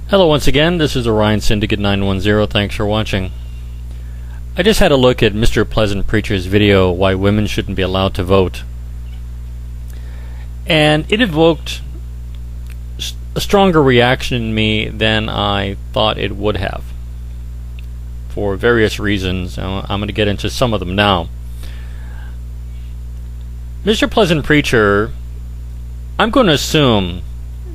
Hello once again, this is Orion Syndicate 910. Thanks for watching. I just had a look at Mr. Pleasant Preacher's video, Why Women Shouldn't Be Allowed to Vote. And it evoked a stronger reaction in me than I thought it would have. For various reasons. I'm going to get into some of them now. Mr. Pleasant Preacher, I'm going to assume,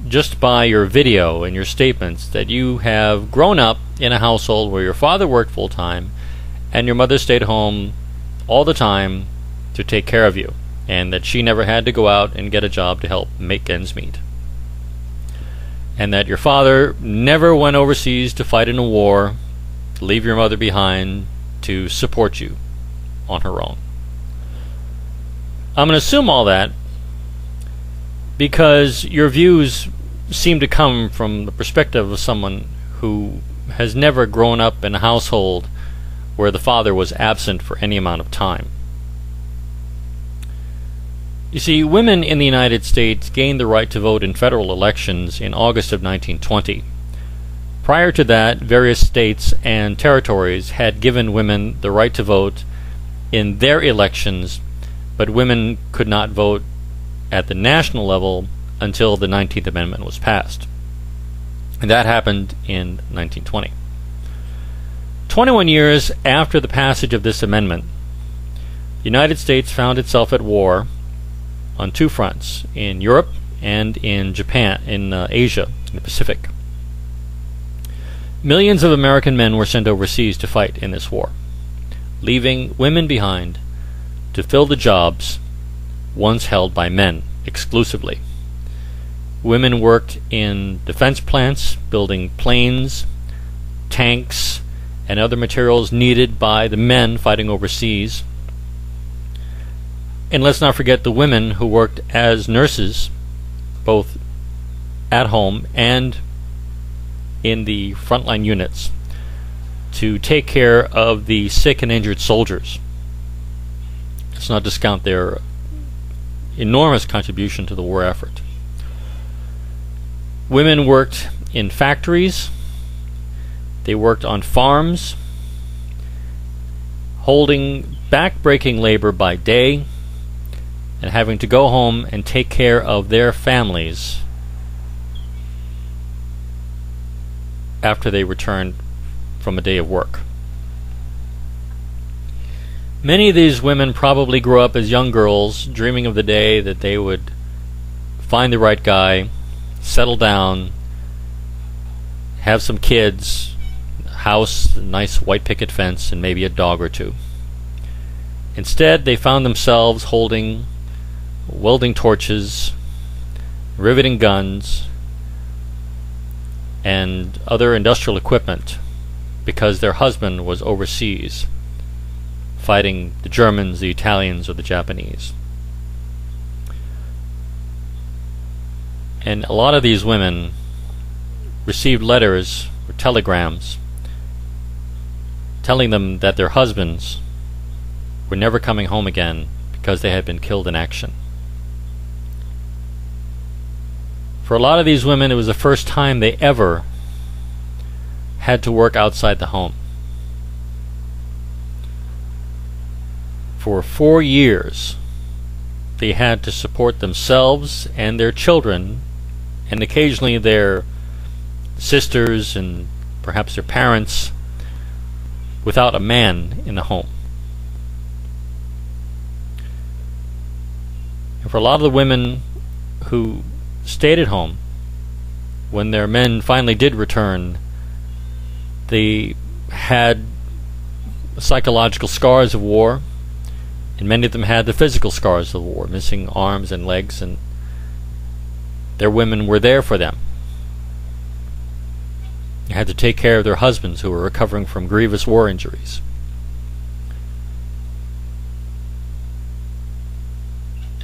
just by your video and your statements, that you have grown up in a household where your father worked full-time and your mother stayed home all the time to take care of you, and that she never had to go out and get a job to help make ends meet. And that your father never went overseas to fight in a war, to leave your mother behind to support you on her own. I'm going to assume all that because your views seem to come from the perspective of someone who has never grown up in a household where the father was absent for any amount of time. You see, women in the United States gained the right to vote in federal elections in August of 1920. Prior to that, various states and territories had given women the right to vote in their elections, but women could not vote at the national level until the 19th Amendment was passed. And that happened in 1920. 21 years after the passage of this amendment, the United States found itself at war on two fronts, in Europe and in Japan, in Asia, in the Pacific. Millions of American men were sent overseas to fight in this war, leaving women behind to fill the jobs once held by men exclusively. Women worked in defense plants, building planes, tanks, and other materials needed by the men fighting overseas. And let's not forget the women who worked as nurses, both at home and in the frontline units, to take care of the sick and injured soldiers. Let's not discount their enormous contribution to the war effort. Women worked in factories, they worked on farms, holding back-breaking labor by day and having to go home and take care of their families after they returned from a day of work. Many of these women probably grew up as young girls, dreaming of the day that they would find the right guy, settle down, have some kids, a house, a nice white picket fence, and maybe a dog or two. Instead, they found themselves holding welding torches, riveting guns, and other industrial equipment because their husband was overseas fighting the Germans, the Italians, or the Japanese. And a lot of these women received letters or telegrams telling them that their husbands were never coming home again because they had been killed in action. For a lot of these women, it was the first time they ever had to work outside the home. For 4 years, they had to support themselves and their children, and occasionally their sisters and perhaps their parents, without a man in the home. And for a lot of the women who stayed at home, when their men finally did return, they had psychological scars of war, and many of them had the physical scars of the war, missing arms and legs, and their women were there for them. They had to take care of their husbands who were recovering from grievous war injuries.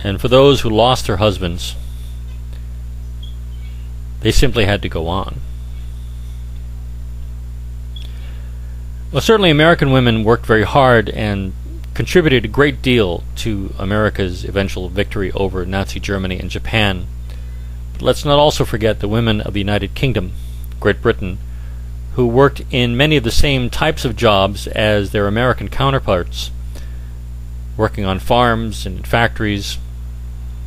And for those who lost their husbands, they simply had to go on. Well, certainly American women worked very hard and contributed a great deal to America's eventual victory over Nazi Germany and Japan. But let's not also forget the women of the United Kingdom Great Britain, who worked in many of the same types of jobs as their American counterparts, working on farms and factories,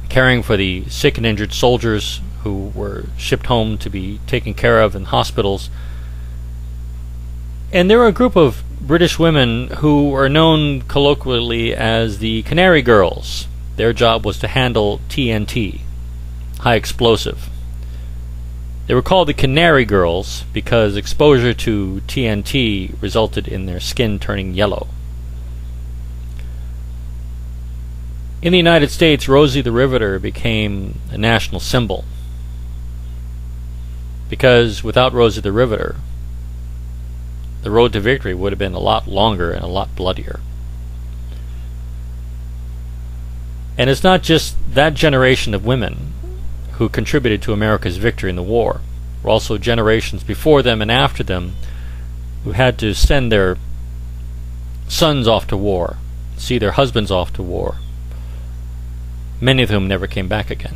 caring for the sick and injured soldiers who were shipped home to be taken care of in hospitals. And there were a group of British women who are known colloquially as the Canary Girls. Their job was to handle TNT, high explosive. They were called the Canary Girls because exposure to TNT resulted in their skin turning yellow. In the United States, Rosie the Riveter became a national symbol because without Rosie the Riveter, the road to victory would have been a lot longer and a lot bloodier. And it's not just that generation of women who contributed to America's victory in the war. There were also generations before them and after them who had to send their sons off to war, see their husbands off to war, many of whom never came back again.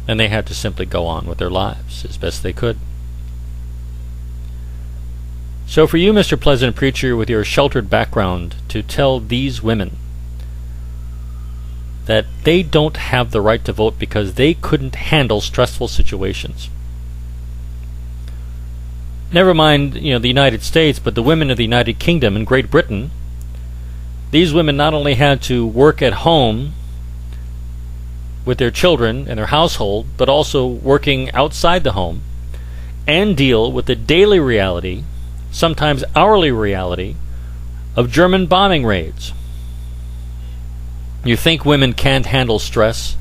And they had to simply go on with their lives as best they could. So for you, Mr. Pleasant Preacher, with your sheltered background, to tell these women that they don't have the right to vote because they couldn't handle stressful situations. Never mind, the United States, but the women of the United Kingdom and Great Britain. These women not only had to work at home with their children and their household, but also working outside the home and deal with the daily reality, sometimes hourly reality, of German bombing raids. You think women can't handle stress?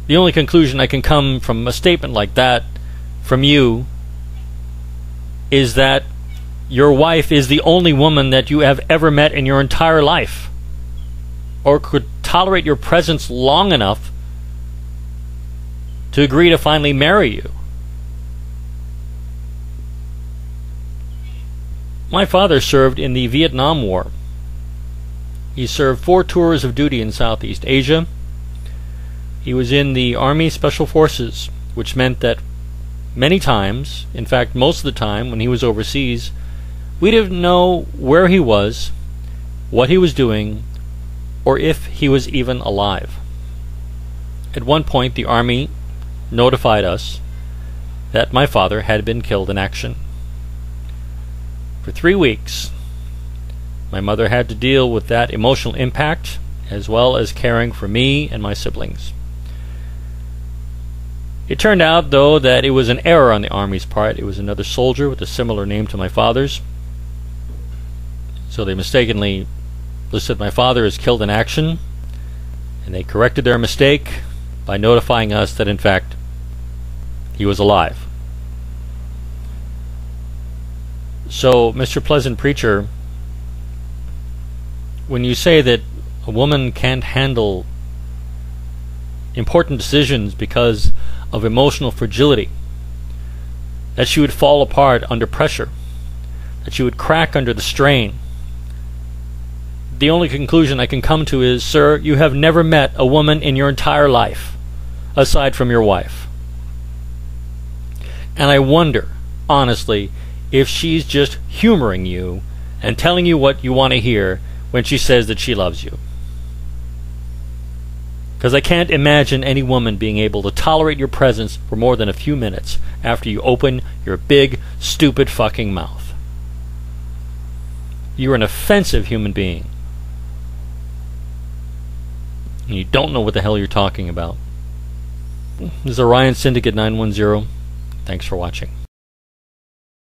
The only conclusion I can come from a statement like that from you is that your wife is the only woman that you have ever met in your entire life, or could tolerate your presence long enough to agree to finally marry you. My father served in the Vietnam War. He served 4 tours of duty in Southeast Asia. He was in the Army Special Forces, which meant that many times, in fact most of the time when he was overseas, we didn't know where he was, what he was doing, or if he was even alive. At one point the Army notified us that my father had been killed in action. For 3 weeks, my mother had to deal with that emotional impact, as well as caring for me and my siblings. It turned out, though, that it was an error on the Army's part. It was another soldier with a similar name to my father's. So they mistakenly listed my father as killed in action, and they corrected their mistake by notifying us that, in fact, he was alive. So, Mr. Pleasant Preacher, when you say that a woman can't handle important decisions because of emotional fragility, that she would fall apart under pressure, that she would crack under the strain, the only conclusion I can come to is, sir, you have never met a woman in your entire life, aside from your wife. And I wonder, honestly, if she's just humoring you and telling you what you want to hear when she says that she loves you. Because I can't imagine any woman being able to tolerate your presence for more than a few minutes after you open your big, stupid fucking mouth. You're an offensive human being. And you don't know what the hell you're talking about. This is Orion Syndicate 910. Thanks for watching.